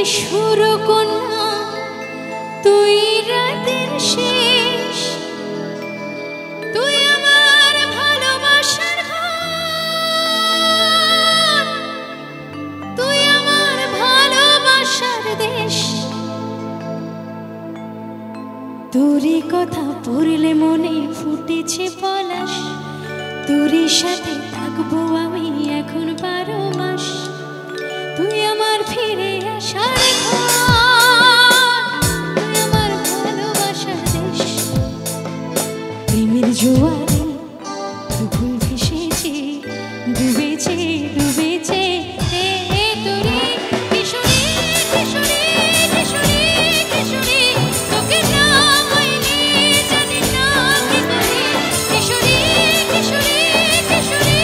শুরু কন্যা তুই রাতের শেষ, তুই আমার ভালোবাসার ঘর, তুই আমার ভালোবাসার দেশ। তোরই কথা পড়লে মনে ফুটেছে পলাশ, তোরই সাথে থাকবো আমি এখন 12 মাস। তুই আমার ফিরে আসার ঘর, তুই আমার ভালোবাসার দেশ। প্রেমের জোয়ারে দুপুর ভেসেছে, ডুবেছে ডুবেছে তোরে কিশোরী কিশোরী কিশোরী কিশোরী, তোকে না হইলে জানি না কি করি। কিশোরী কিশোরী কিশোরী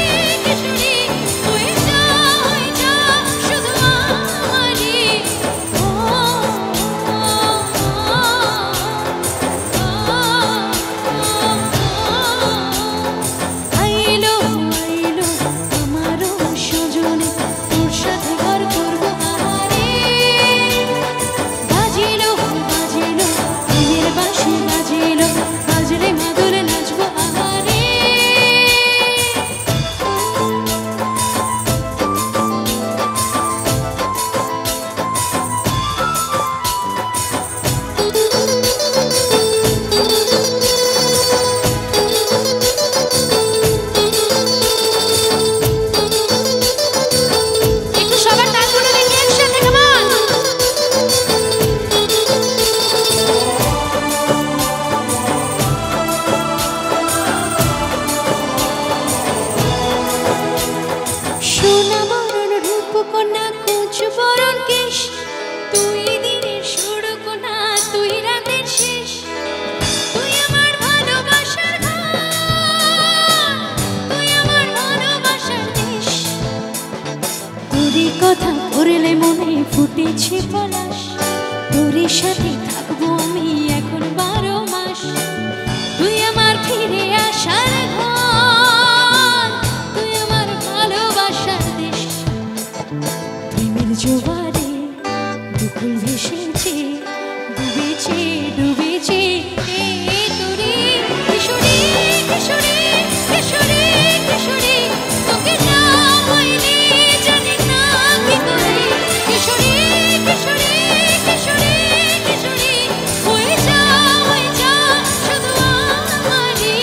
কিশোরী, হয়ে যা শুধু আমারই। আইলো আইলো আমারও সজনে, তোর সাথে ঘর করবো আহারে। বাজিলো বাজিলো প্রেমের বাঁশি, বাজিলো বাজলে মাদুরে নাচবো আহারে। একটু সবার তালগুলো দেখি একসাথে, come on! সোনা বরণ রূপকন্যা কুচ বরণ কেশ, তুই দিনের শুরু কন্যা তুই রাতের শেষ। তুই আমার ভালোবাসার ঘর, তুই আমার ভালোবাসার দেশ। তোরই কথা পড়লে মনে ফুটেছে পলাশ, তোরই সাথে থাকবো আমি এখন 12 মাস। তুই আমার ফিরে আসার ঘর, তুই আমার ভালোবাসার দেশ। প্রেমের জোয়ারে দুকুল ভেসেছে, ডুবেছে ডুবেছে তোরে কিশোরী কিশোরী কিশোরী কিশোরী, তোকে না হইলে জানি না কি করি। কিশোরী কিশোরী কিশোরী কিশোরী, হয়ে যা শুধু আমারই।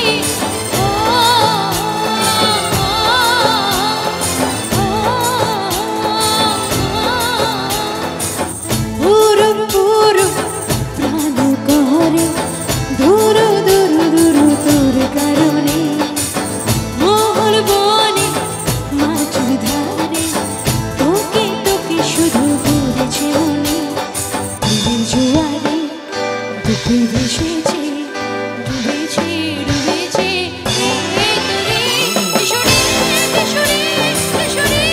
পুরো পুরো প্রাণ করে দূর দূর দূর তোর কারণে, মোহর বনে মাছ ধারে তোকে তোকে শুধু করেছে মনে। প্রেমের জোয়ারে দুপুর ভেসেছে, ডুবেছে ডুবেছে তোরে কিশোরী কিশোরী কিশোরী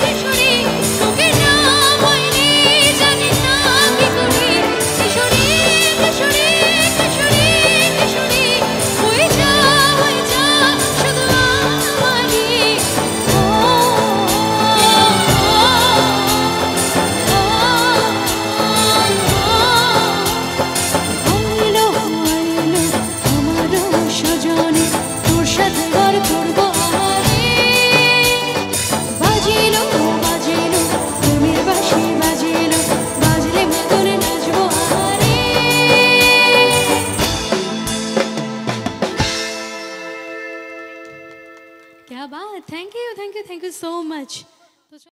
কিশোরী, তোকে না হইলে জানি না কি করি। কিশোরী কিশোরী কিশোরী কিশোরী, হয়ে যা শুধু আমারই। আইলো আইলো আমারও সজনে, তোর সাথে ঘর করবো আহারে। বাজিলো বাজিলো প্রেমের বাঁশি, বাজিলো বাজলে মাদুরে নাচবো আহারে। क्या बात, thank you thank you thank you so much.